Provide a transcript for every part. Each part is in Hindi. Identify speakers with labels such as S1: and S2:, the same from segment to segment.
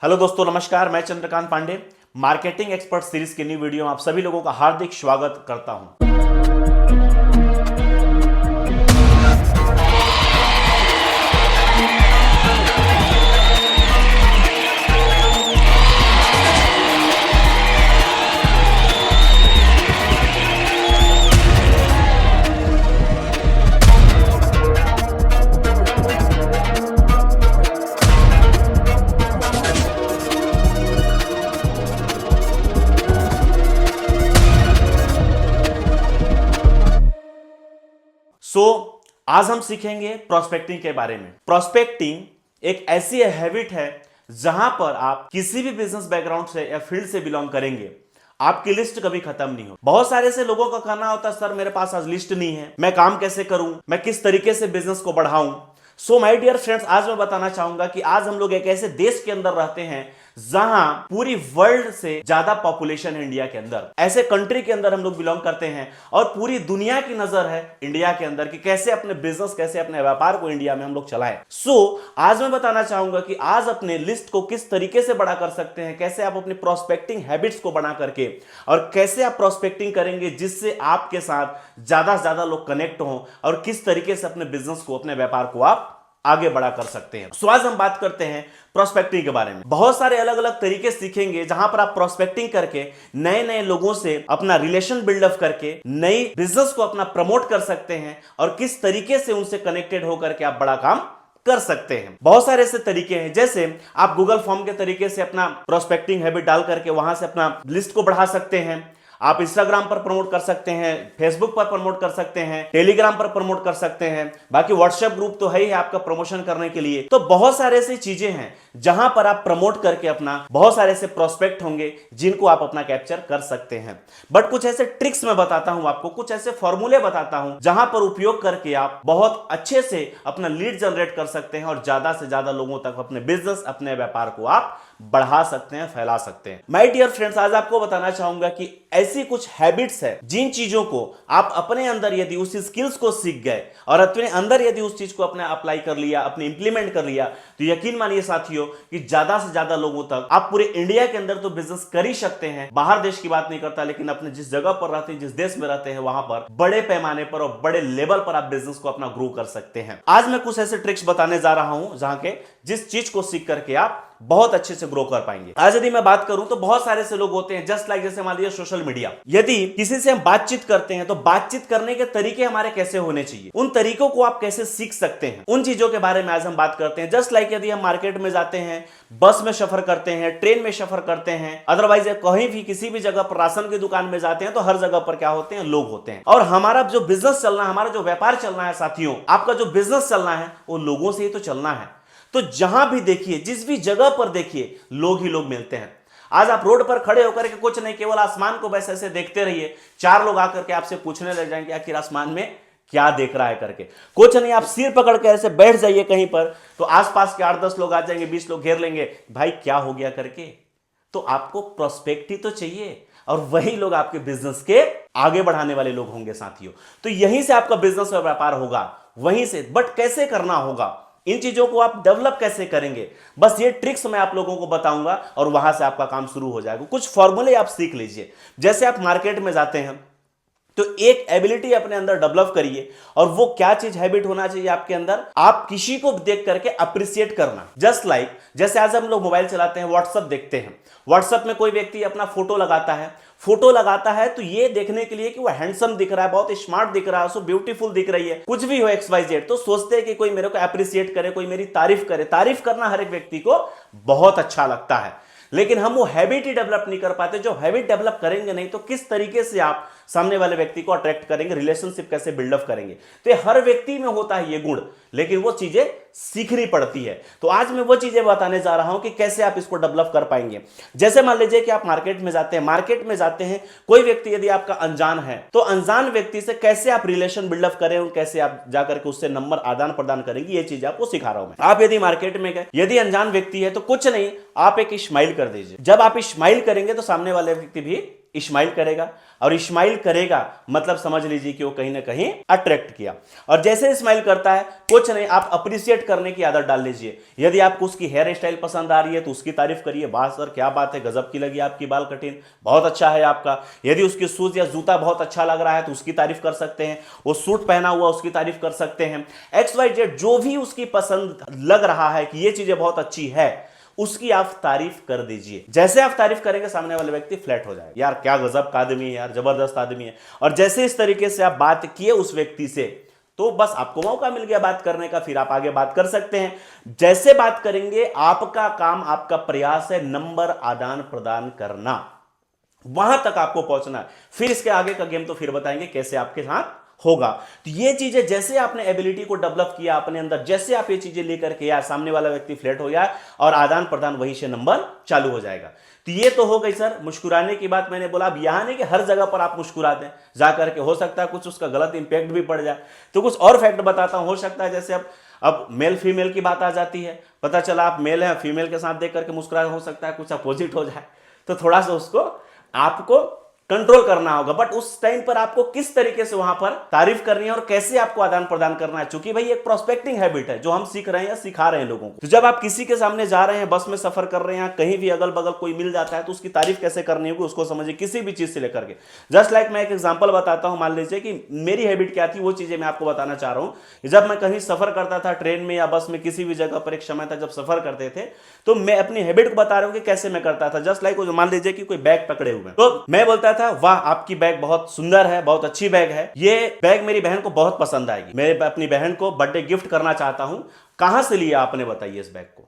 S1: हेलो दोस्तों, नमस्कार। मैं Chandrakant Pandey marketing expert series की न्यू वीडियो में आप सभी लोगों का हार्दिक स्वागत करता हूं। आज हम सीखेंगे प्रोस्पेक्टिंग के बारे में। प्रोस्पेक्टिंग एक ऐसी हैबिट है जहां पर आप किसी भी बिजनेस बैकग्राउंड से या फील्ड से बिलोंग करेंगे, आपकी लिस्ट कभी खत्म नहीं हो। बहुत सारे से लोगों का कहना होता है, सर मेरे पास आज लिस्ट नहीं है, मैं काम कैसे करूं, मैं किस तरीके से बिजनेस को बढ़ाऊं। सो माय डियर फ्रेंड्स, आज मैं बताना चाहूंगा कि आज हम लोग एक ऐसे देश के अंदर रहते हैं जहां पूरी वर्ल्ड से ज्यादा पॉपुलेशन है। इंडिया के अंदर ऐसे कंट्री के अंदर हम लोग बिलोंग करते हैं और पूरी दुनिया की नजर है इंडिया के अंदर कि कैसे अपने बिजनेस, कैसे अपने व्यापार को इंडिया में हम लोग चलाएं। आज मैं बताना चाहूंगा कि आज अपने लिस्ट को किस तरीके से बड़ा कर सकते हैं, कैसे आप अपनी प्रोस्पेक्टिंग हैबिट्स को बना करके और कैसे आप प्रोस्पेक्टिंग करेंगे जिससे आपके साथ ज्यादा से ज्यादा लोग कनेक्ट हों और किस तरीके से अपने बिजनेस को, अपने व्यापार को आप आगे बढ़ा कर सकते हैं। आज हम बात करते हैं प्रोस्पेक्टिंग के बारे में। बहुत सारे अलग अलग तरीके सीखेंगे जहां पर आप प्रोस्पेक्टिंग करके नए नए लोगों से अपना रिलेशन बिल्डअप करके नई बिजनेस को अपना प्रमोट कर सकते हैं और किस तरीके से उनसे कनेक्टेड होकर के आप बड़ा काम कर सकते हैं। बहुत सारे ऐसे तरीके हैं, जैसे आप गूगल फॉर्म के तरीके से अपना प्रोस्पेक्टिंग हैबिट डाल करके वहां से अपना लिस्ट को बढ़ा सकते हैं। आप इंस्टाग्राम पर प्रमोट कर सकते हैं, फेसबुक पर प्रमोट कर सकते हैं, टेलीग्राम पर प्रमोट कर सकते हैं, बाकी व्हाट्सएप ग्रुप तो है ही आपका प्रमोशन करने के लिए। तो बहुत सारे ऐसी चीजें हैं जहां पर आप प्रमोट करके अपना बहुत सारे ऐसे प्रोस्पेक्ट होंगे जिनको आप अपना कैप्चर कर सकते हैं। बट कुछ ऐसे ट्रिक्स मैं बताता हूं आपको, कुछ ऐसे फॉर्मूले बताता हूं जहां पर उपयोग करके आप बहुत अच्छे से अपना लीड जनरेट कर सकते हैं और ज्यादा से ज्यादा लोगों तक अपने बिजनेस, अपने व्यापार को आप बढ़ा सकते हैं, फैला सकते हैं। माय डियर फ्रेंड्स, आज आपको बताना चाहूंगा कि ऐसी कुछ हैबिट्स है जिन चीजों को आप अपने अंदर यदि उस स्किल्स को सीख गए और अपने अंदर यदि उस चीज को अपने अप्लाई कर लिया, अपने इंप्लीमेंट कर लिया, तो यकीन मानिए साथियों कि ज्यादा से ज्यादा लोगों तक आप पूरे इंडिया के अंदर तो बिजनेस कर ही सकते हैं। बाहर देश की बात नहीं करता, लेकिन अपने जिस जगह पर रहते हैं, जिस देश में रहते हैं, वहां पर बड़े पैमाने पर और बड़े लेवल पर आप बिजनेस को अपना ग्रो कर सकते हैं। आज मैं कुछ ऐसे ट्रिक्स बताने जा रहा हूं जहां के जिस चीज को सीख करके आप बहुत अच्छे से ग्रो कर पाएंगे। आज यदि मैं बात करूं तो बहुत सारे से लोग होते हैं, जस्ट लाइक जैसे मान लीजिए सोशल मीडिया, यदि किसी से हम बातचीत करते हैं तो बातचीत करने के तरीके हमारे कैसे होने चाहिए, उन तरीकों को आप कैसे सीख सकते हैं, उन चीजों के बारे में आज हम बात करते हैं। जस्ट लाइक यदि हम मार्केट में जाते हैं, बस में सफर करते हैं, ट्रेन में सफर करते हैं, अदरवाइज कहीं भी किसी भी जगह पर राशन की दुकान में जाते हैं, तो हर जगह पर क्या होते हैं, लोग होते हैं। और हमारा जो बिजनेस चलना है, हमारा जो व्यापार चलना है साथियों, आपका जो बिजनेस चलना है वो लोगों से ही तो चलना है। तो जहां भी देखिए, जिस भी जगह पर देखिए, लोग ही लोग मिलते हैं। आज आप रोड पर खड़े होकर के कुछ नहीं, केवल आसमान को बस ऐसे देखते रहिए, चार लोग आकर के आपसे पूछने लग जाएंगे आखिर आसमान में क्या देख रहा है करके। कुछ नहीं, आप सिर पकड़ के ऐसे बैठ जाइए कहीं पर, तो आसपास के 8-10 लोग आ जाएंगे, 20 लोग घेर लेंगे, भाई क्या हो गया करके। तो आपको प्रोस्पेक्ट ही तो चाहिए और वही लोग आपके बिजनेस के आगे बढ़ाने वाले लोग होंगे साथियों। तो यहीं से आपका बिजनेस और व्यापार होगा, वहीं से। बट कैसे करना होगा, इन चीजों को आप डेवलप कैसे करेंगे, बस ये ट्रिक्स मैं आप लोगों को बताऊंगा और वहां से आपका काम शुरू हो जाएगा। कुछ फॉर्मूले आप सीख लीजिए। जैसे आप मार्केट में जाते हैं तो एक एबिलिटी अपने अंदर डेवलप करिए, और वो क्या चीज, हैबिट होना चाहिए आपके अंदर, आप किसी को देख करके अप्रिशिएट करना। जस्ट लाइक जैसे आज हम लोग मोबाइल चलाते हैं, व्हाट्सएप देखते हैं, व्हाट्सएप में कोई व्यक्ति अपना फोटो लगाता है तो ये देखने के लिए कि वो हैंडसम दिख रहा है, बहुत स्मार्ट दिख रहा है, सो ब्यूटीफुल दिख रही है, कुछ भी हो XYZ, तो सोचते हैं कि कोई मेरे को अप्रिशिएट करे, कोई मेरी तारीफ करे। तारीफ करना हर एक व्यक्ति को बहुत अच्छा लगता है, लेकिन हम वो हैबिट ही डेवलप नहीं कर पाते। जो हैबिट डेवलप करेंगे नहीं तो किस तरीके से आप सामने वाले व्यक्ति को अट्रैक्ट करेंगे, रिलेशनशिप कैसे बिल्डअप करेंगे। तो ये हर व्यक्ति में होता है ये गुण, लेकिन वो चीजें सीखनी पड़ती है। तो आज मैं वो चीजें बताने जा रहा हूं कि कैसे आप इसको डेवलप कर पाएंगे। जैसे मान लीजिए कि आप मार्केट में जाते हैं, कोई व्यक्ति यदि आपका अनजान है, तो अनजान व्यक्ति से कैसे आप रिलेशन बिल्डअप करें और कैसे आप जाकर के उससे नंबर आदान प्रदान करेंगे, ये चीज आपको सिखा रहा हूं मैं। आप यदि मार्केट में गए, यदि अनजान व्यक्ति है तो कुछ नहीं, आप एक स्माइल कर दीजिए। जब आप स्माइल करेंगे तो सामने वाले व्यक्ति भी इस्माइल करेगा, और इस्माइल करेगा मतलब समझ लीजिए कि वो कहीं ना कहीं अट्रैक्ट किया। और जैसे इस्माइल करता है, कुछ नहीं, आप अप्रिशिएट करने की आदत डाल लीजिए। यदि आपको उसकी हेयर स्टाइल पसंद आ रही है तो उसकी तारीफ करिए, वाह सर क्या बात है, गजब की लगी आपकी बाल कटिंग, बहुत अच्छा है आपका। यदि उसके शूज या जूता बहुत अच्छा लग रहा है तो उसकी तारीफ कर सकते हैं, वो सूट पहना हुआ उसकी तारीफ कर सकते हैं। XYZ जो भी उसकी पसंद लग रहा है कि ये चीजें बहुत अच्छी है, उसकी आप तारीफ कर दीजिए। जैसे आप तारीफ करेंगे सामने वाले व्यक्ति फ्लैट हो जाएगा, यार क्या गजब का आदमी है, यार जबरदस्त आदमी है। और जैसे इस तरीके से आप बात किए उस व्यक्ति से, तो बस आपको मौका मिल गया बात करने का, फिर आप आगे बात कर सकते हैं। जैसे बात करेंगे, आपका काम, आपका प्रयास है नंबर आदान प्रदान करना, वहां तक आपको पहुंचना है। फिर इसके आगे का गेम तो फिर बताएंगे कैसे आपके साथ होगा। तो ये चीजें जैसे आपने एबिलिटी को डेवलप किया अपने अंदर, जैसे आप ये चीजें लेकर के यार सामने वाला व्यक्ति फ्लैट हो गया और आदान प्रदान वहीं से नंबर चालू हो जाएगा। तो ये तो हो गई सर मुस्कुराने की बात। मैंने बोला अब यहां नहीं कि हर जगह पर आप मुस्कुरा दें जाकर के, हो सकता है कुछ उसका गलत इंपैक्ट भी पड़ जाए। तो कुछ और फैक्ट बताता हूं, हो सकता है जैसे अब मेल फीमेल की बात आ जाती है, पता चला आप मेल है, फीमेल के साथ देख करके मुस्कुरा, हो सकता है कुछ अपोजिट हो जाए, तो थोड़ा सा उसको आपको कंट्रोल करना होगा। बट उस टाइम पर आपको किस तरीके से वहां पर तारीफ करनी है और कैसे आपको आदान प्रदान करना है, चूंकि भाई एक प्रोस्पेक्टिंग हैबिट है जो हम सीख रहे हैं या सिखा रहे हैं लोगों को। तो जब आप किसी के सामने जा रहे हैं, बस में सफर कर रहे हैं, कहीं भी अगल बगल कोई मिल जाता है, तो उसकी तारीफ कैसे करनी होगी उसको समझिए, किसी भी चीज से लेकर के। जस्ट लाइक मैं एक एग्जांपल बताता हूं, मान लीजिए कि मेरी हैबिट क्या थी, वो चीजें मैं आपको बताना चाह रहा हूं। जब मैं कहीं सफर करता था, ट्रेन में या बस में, किसी भी जगह पर, एक समय था जब सफर करते थे, तो मैं अपनी हैबिट को बता रहा हूं कि कैसे मैं करता था। जस्ट लाइक मान लीजिए कि कोई बैग पकड़े हुए, तो मैं बोलता था वाह आपकी बैग बहुत सुंदर है, बहुत अच्छी बैग है, ये बैग मेरी बहन को बहुत पसंद आएगी, मैं अपनी बहन को बर्थडे गिफ्ट करना चाहता हूं, कहां से लिया आपने बताइए इस बैग को।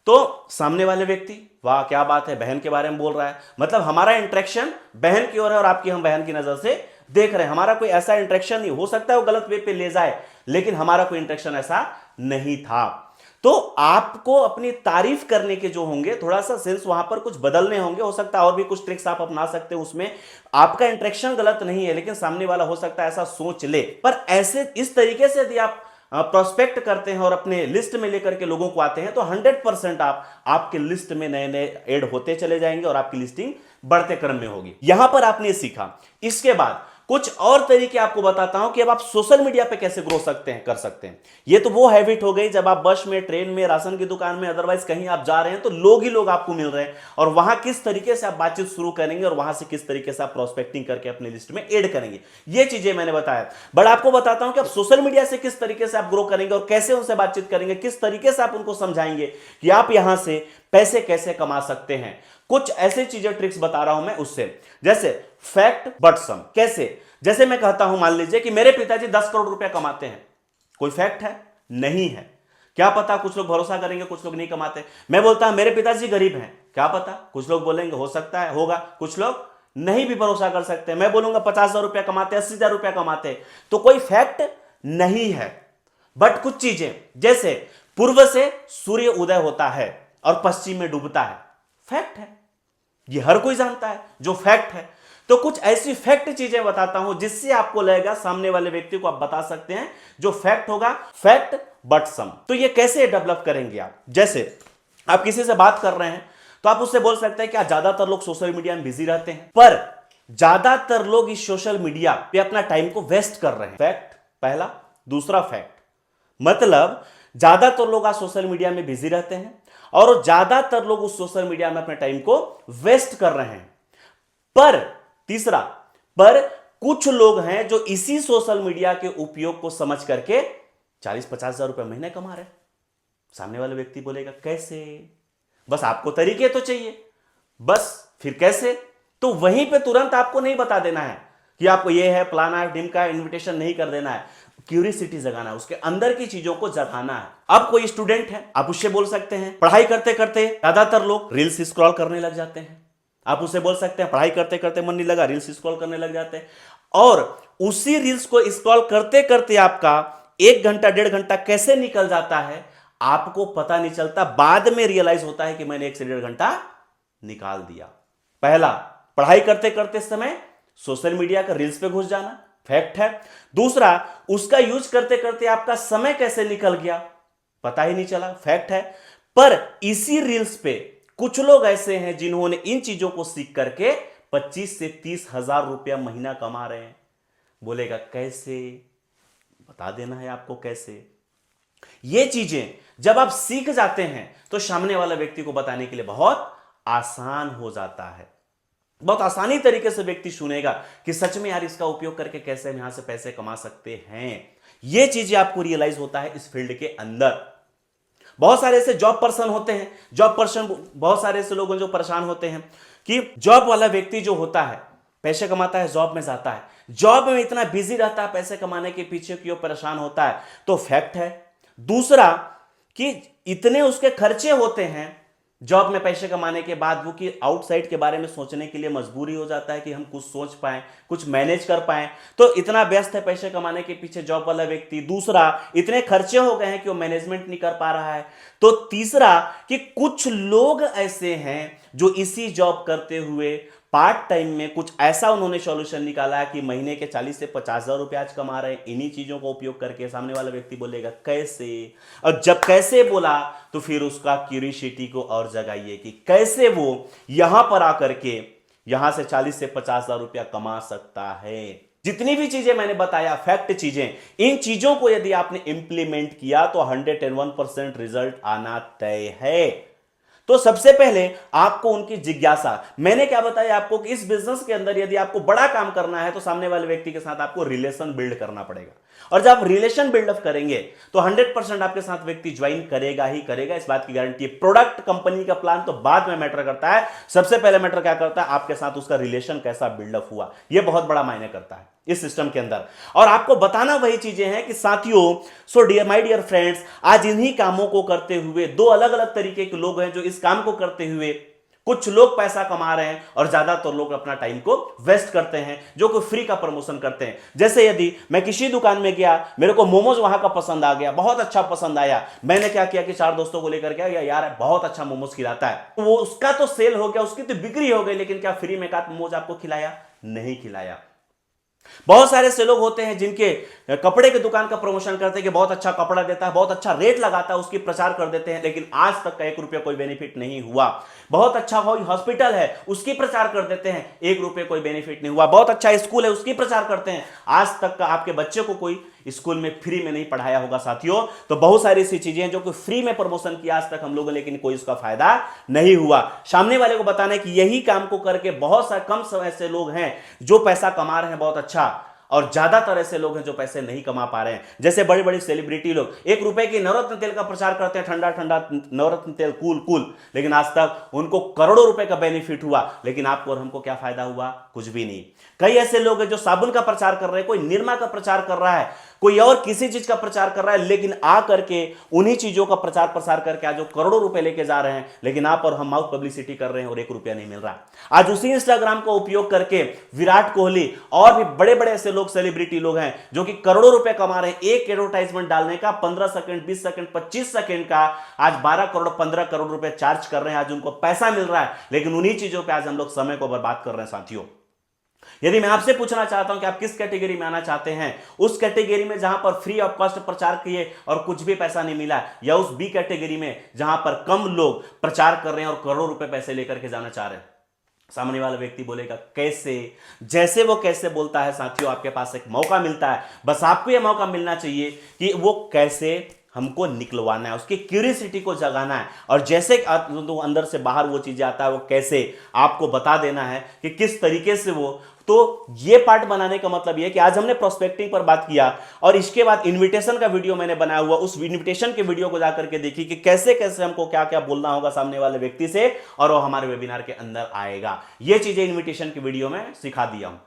S1: तो सामने वाले व्यक्ति वाह क्या बात है, बहन के बारे में बोल रहा है, मतलब हमारा इंटरेक्शन बहन की ओर है और आपकी हम बहन की नजर से देख रहे हैं। हमारा कोई ऐसा इंटरेक्शन नहीं, हो सकता है वो गलत वे पे ले जाए, लेकिन हमारा कोई इंटरेक्शन ऐसा नहीं था। तो आपको अपनी तारीफ करने के जो होंगे, थोड़ा सा सेंस वहां पर कुछ बदलने होंगे, हो सकता है और भी कुछ ट्रिक्स आप अपना सकते हैं उसमें। आपका इंटरेक्शन गलत नहीं है, लेकिन सामने वाला हो सकता है ऐसा सोच ले। पर ऐसे इस तरीके से यदि आप प्रोस्पेक्ट करते हैं और अपने लिस्ट में लेकर के लोगों को आते हैं, तो 100% आपके लिस्ट में नए नए ऐड होते चले जाएंगे और आपकी लिस्टिंग बढ़ते क्रम में होगी। यहां पर आपने सीखा। इसके बाद कुछ और तरीके आपको बताता हूं कि अब आप सोशल मीडिया पे कैसे ग्रो सकते हैं, कर सकते हैं। ये तो वो हैबिट हो गई जब आप बस में, ट्रेन में, राशन की दुकान में, अदरवाइज कहीं आप जा रहे हैं तो लोग ही लोग आपको मिल रहे हैं, और वहां किस तरीके से आप बातचीत शुरू करेंगे और वहां से किस तरीके से आप प्रोस्पेक्टिंग करके अपनी लिस्ट में ऐड करेंगे, ये चीजें मैंने बताया। बट आपको बताता हूं कि आप सोशल मीडिया से किस तरीके से आप ग्रो करेंगे और कैसे उनसे बातचीत करेंगे, किस तरीके से आप उनको समझाएंगे कि आप यहां से पैसे कैसे कमा सकते हैं। कुछ ऐसे चीजें, ट्रिक्स बता रहा हूं मैं उससे, जैसे फैक्ट बट सम। कैसे? जैसे मैं कहता हूं, मान लीजिए कि मेरे पिताजी 10 करोड़ रुपया कमाते हैं, कोई फैक्ट है? नहीं है। क्या पता कुछ लोग भरोसा करेंगे, कुछ लोग नहीं कमाते। मैं बोलता हूं मेरे पिताजी गरीब हैं, क्या पता कुछ लोग बोलेंगे हो सकता है होगा, कुछ लोग नहीं भी भरोसा कर सकते। मैं बोलूंगा 50,000 रुपया कमाते, 80,000 रुपया कमाते, तो कोई फैक्ट नहीं है। बट कुछ चीजें, जैसे पूर्व से सूर्य उदय होता है और पश्चिम में डूबता है, फैक्ट है, ये हर कोई जानता है जो फैक्ट है। तो कुछ ऐसी फैक्ट चीजें बताता हूं जिससे आपको लगेगा सामने वाले व्यक्ति को आप बता सकते हैं जो फैक्ट होगा, फैक्ट बट सम। तो ये कैसे डेवलप करेंगे आप? जैसे आप किसी से बात कर रहे हैं तो आप उससे बोल सकते हैं कि ज्यादातर लोग सोशल मीडिया में बिजी रहते हैं, पर ज्यादातर लोग इस सोशल मीडिया पे अपना टाइम को वेस्ट कर रहे हैं, फैक्ट पहला। दूसरा फैक्ट, मतलब ज्यादातर लोग आज सोशल मीडिया में बिजी रहते हैं और ज्यादातर लोग उस सोशल मीडिया में अपने टाइम को वेस्ट कर रहे हैं। पर तीसरा, पर कुछ लोग हैं जो इसी सोशल मीडिया के उपयोग को समझ करके 40-50 हजार रुपए महीने कमा रहे हैं। सामने वाला व्यक्ति बोलेगा कैसे? बस आपको तरीके तो चाहिए, बस फिर कैसे? तो वहीं पे तुरंत आपको नहीं बता देना है कि आपको ये है, फलाना है, ढिमका है, इन्विटेशन नहीं कर देना है। क्यूरियोसिटी जगाना है, उसके अंदर की चीजों को जगाना है। अब कोई स्टूडेंट है, आप उससे बोल सकते हैं, पढ़ाई करते करते ज्यादातर लोग रील्स स्क्रॉल करने लग जाते हैं। आप उसे बोल सकते हैं पढ़ाई करते करते मन नहीं लगा, रील्स स्क्रॉल करने लग जाते हैं, और उसी रील्स को स्क्रॉल करते करते आपका 1 घंटा 1.5 घंटा कैसे निकल जाता है आपको पता नहीं चलता। बाद में रियलाइज होता है कि मैंने 1 से 1.5 घंटा निकाल दिया। पहला, पढ़ाई करते करते समय सोशल मीडिया का रील्स पे घुस जाना, फैक्ट है। दूसरा, उसका यूज करते करते आपका समय कैसे निकल गया पता ही नहीं चला, फैक्ट है। पर इसी रील्स पे कुछ लोग ऐसे हैं जिन्होंने इन चीजों को सीख करके 25 से 30 हजार रुपया महीना कमा रहे हैं। बोलेगा कैसे, बता देना है आपको कैसे। ये चीजें जब आप सीख जाते हैं तो सामने वाले व्यक्ति को बताने के लिए बहुत आसान हो जाता है। बहुत आसानी तरीके से व्यक्ति सुनेगा कि सच में यार इसका उपयोग करके कैसे हम यहां से पैसे कमा सकते हैं। ये चीजें आपको रियलाइज होता है इस फील्ड के अंदर। बहुत सारे ऐसे जॉब पर्सन होते हैं, जॉब पर्सन बहुत सारे ऐसे लोग जो परेशान होते हैं कि जॉब वाला व्यक्ति जो होता है पैसे कमाता है, जॉब में जाता है, जॉब में इतना बिजी रहता है, पैसे कमाने के पीछे क्यों परेशान होता है, तो फैक्ट है। दूसरा कि इतने उसके खर्चे होते हैं जॉब में पैसे कमाने के बाद वो कि आउटसाइड के बारे में सोचने के लिए मजबूरी हो जाता है कि हम कुछ सोच पाएं, कुछ मैनेज कर पाएं। तो इतना व्यस्त है पैसे कमाने के पीछे जॉब वाला व्यक्ति। दूसरा, इतने खर्चे हो गए हैं कि वो मैनेजमेंट नहीं कर पा रहा है। तो तीसरा कि कुछ लोग ऐसे हैं जो इसी जॉब करते हुए पार्ट टाइम में कुछ ऐसा उन्होंने सॉल्यूशन निकाला है कि महीने के 40 से 50 हजार रुपए आज कमा रहे हैं इन्हीं चीजों का उपयोग करके। सामने वाला व्यक्ति बोलेगा कैसे, और जब कैसे बोला तो फिर उसका क्यूरियोसिटी को और जगाइए कि कैसे वो यहां पर आकर के यहां से 40 से 50 हजार रुपया कमा सकता है। जितनी भी चीजें मैंने बताया फैक्ट चीजें, इन चीजों को यदि आपने इंप्लीमेंट किया तो 101% रिजल्ट आना तय है। तो सबसे पहले आपको उनकी जिज्ञासा, मैंने क्या बताया आपको कि इस बिजनेस के अंदर यदि आपको बड़ा काम करना है तो सामने वाले व्यक्ति के साथ आपको रिलेशन बिल्ड करना पड़ेगा। और जब आप रिलेशन बिल्डअप करेंगे तो 100% आपके साथ व्यक्ति ज्वाइन करेगा ही करेगा, इस बात की गारंटी है। प्रोडक्ट कंपनी का प्लान तो बाद में मैटर करता है, सबसे पहले मैटर क्या करता है, आपके साथ उसका रिलेशन कैसा बिल्डअप हुआ, यह बहुत बड़ा मायने करता है इस सिस्टम के अंदर। और आपको बताना वही चीजें हैं कि साथियों, so dear my dear friends, आज इन्हीं कामों को करते हुए दो अलग अलग तरीके के लोग हैं जो इस काम को करते हुए कुछ लोग पैसा कमा रहे हैं और ज्यादातर लोग अपना टाइम को वेस्ट करते हैं, जो कि फ्री का प्रमोशन करते हैं। जैसे यदि मैं किसी दुकान में गया, मेरे को मोमोज वहां का पसंद आ गया, बहुत अच्छा पसंद आया, मैंने क्या किया कि 4 दोस्तों को लेकर गया, यार बहुत अच्छा मोमोज खिलाता है, वो उसका तो सेल हो गया, उसकी तो बिक्री हो गई, लेकिन क्या फ्री में का मोमोज आपको खिलाया? नहीं खिलाया। बहुत सारे ऐसे लोग होते हैं जिनके कपड़े की दुकान का प्रमोशन करते हैं कि बहुत अच्छा कपड़ा देता है, बहुत अच्छा रेट लगाता है, उसकी प्रचार कर देते हैं, लेकिन आज तक का 1 रुपया कोई बेनिफिट नहीं हुआ। बहुत अच्छा हॉस्पिटल है, उसकी प्रचार कर देते हैं, 1 रुपये कोई बेनिफिट नहीं हुआ। बहुत अच्छा स्कूल है, उसकी प्रचार करते हैं, आज तक का आपके बच्चे को कोई स्कूल में फ्री में नहीं पढ़ाया होगा साथियों। तो बहुत सारी ऐसी चीजें हैं जो कि फ्री में प्रमोशन किया आज तक हम लोगों ने, लेकिन कोई उसका फायदा नहीं हुआ। सामने वाले को बताना है कि यही काम को करके बहुत सारे कम समय से लोग हैं जो पैसा कमा रहे हैं बहुत अच्छा, और ज्यादातर ऐसे लोग हैं जो पैसे नहीं कमा पा रहे हैं। जैसे बड़ी बड़ी सेलिब्रिटी लोग 1 रुपए की नवरत्न तेल का प्रचार करते हैं, ठंडा ठंडा नवरत्न तेल कूल कूल, लेकिन आज तक उनको करोड़ों रुपए का बेनिफिट हुआ, लेकिन आपको और हमको क्या फायदा हुआ? कुछ भी नहीं। कई ऐसे लोग हैं जो साबुन का प्रचार कर रहे हैं, कोई निरमा का प्रचार कर रहा है, कोई और किसी चीज का प्रचार कर रहा है, लेकिन आ करके उन्हीं चीजों का प्रचार प्रसार करके आज जो करोड़ों रुपए लेके जा रहे हैं, लेकिन आप और हम माउथ पब्लिसिटी कर रहे हैं और 1 रुपया नहीं मिल रहा। आज उसी इंस्टाग्राम का उपयोग करके विराट कोहली और भी बड़े बड़े ऐसे लोग, सेलिब्रिटी लोग हैं जो कि करोड़ों रुपए कमा रहे हैं। एक एडवर्टाइजमेंट डालने का 15 सेकंड, 20 सेकंड, 25 सेकंड का आज 12 करोड़ 15 करोड़ रुपए चार्ज कर रहे हैं, आज उनको पैसा मिल रहा है, लेकिन उन्हीं चीजों पर आज हम लोग समय को बर्बाद कर रहे हैं साथियों। यदि मैं आपसे पूछना चाहता हूं कि आप किस कैटेगरी में आना चाहते हैं, उस कैटेगरी में जहां पर फ्री ऑफ कॉस्ट प्रचार किए और कुछ भी पैसा नहीं मिला, या उस बी कैटेगरी में जहां पर कम लोग प्रचार कर रहे हैं और करोड़ों रुपए पैसे लेकर के जाना चाह रहे हैं? सामने वाला व्यक्ति बोलेगा कैसे। जैसे वो कैसे बोलता है साथियों, आपके पास एक मौका मिलता है, बस आपको यह मौका मिलना चाहिए कि वो कैसे हमको निकलवाना है, उसकी क्यूरियोसिटी को जगाना है, और जैसे तो अंदर से बाहर वो चीजें आता है, वो कैसे आपको बता देना है कि किस तरीके से वो। तो ये पार्ट बनाने का मतलब ये कि आज हमने प्रोस्पेक्टिंग पर बात किया, और इसके बाद इनविटेशन का वीडियो मैंने बनाया हुआ, उस इनविटेशन के वीडियो को जाकर के देखिए कि कैसे कैसे हमको क्या क्या बोलना होगा सामने वाले व्यक्ति से, और वो हमारे वेबिनार के अंदर आएगा। ये चीजें इनविटेशन के वीडियो में सिखा दिया हूं।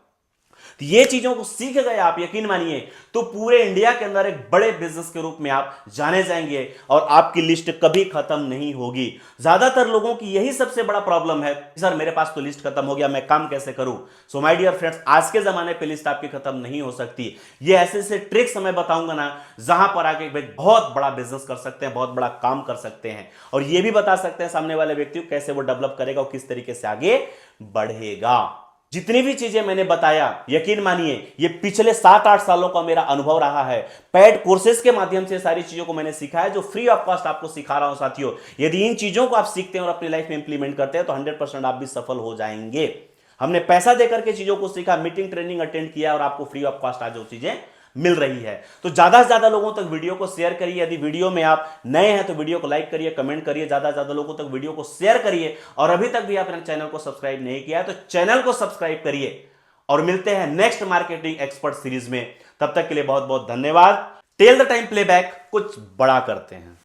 S1: तो ये चीजों को सीख गए आप, यकीन मानिए, तो पूरे इंडिया के अंदर एक बड़े बिजनेस के रूप में आप जाने जाएंगे और आपकी लिस्ट कभी खत्म नहीं होगी। ज्यादातर लोगों की यही सबसे बड़ा प्रॉब्लम है, सर मेरे पास तो लिस्ट खत्म हो गया, मैं काम कैसे करूं? सो माय डियर फ्रेंड्स, आज के जमाने पे लिस्ट आपकी खत्म नहीं हो सकती। ये ऐसे ऐसे ट्रिक्स मैं बताऊंगा ना, जहां पर आके बहुत बड़ा बिजनेस कर सकते हैं, बहुत बड़ा काम कर सकते हैं, और ये भी बता सकते हैं सामने वाले व्यक्ति को कैसे वो डेवलप करेगा और किस तरीके से आगे बढ़ेगा। जितनी भी चीजें मैंने बताया, यकीन मानिए ये पिछले 7-8 सालों का मेरा अनुभव रहा है। पेड कोर्सेज के माध्यम से सारी चीजों को मैंने सीखा है, जो फ्री ऑफ कॉस्ट आपको सिखा रहा हूं साथियों। यदि इन चीजों को आप सीखते हैं और अपनी लाइफ में इंप्लीमेंट करते हैं तो 100% आप भी सफल हो जाएंगे। हमने पैसा देकर के चीजों को सीखा, मीटिंग ट्रेनिंग अटेंड किया और आपको फ्री ऑफ कॉस्ट आज वो चीजें मिल रही है। तो ज्यादा से ज्यादा लोगों तक वीडियो को शेयर करिए। यदि वीडियो में आप नए हैं तो वीडियो को लाइक करिए, कमेंट करिए, ज्यादा से ज्यादा लोगों तक वीडियो को शेयर करिए। और अभी तक भी आपने चैनल को सब्सक्राइब नहीं किया है तो चैनल को सब्सक्राइब करिए। और मिलते हैं नेक्स्ट मार्केटिंग एक्सपर्ट सीरीज में। तब तक के लिए बहुत बहुत धन्यवाद। टेल द टाइम प्लेबैक, कुछ बड़ा करते हैं।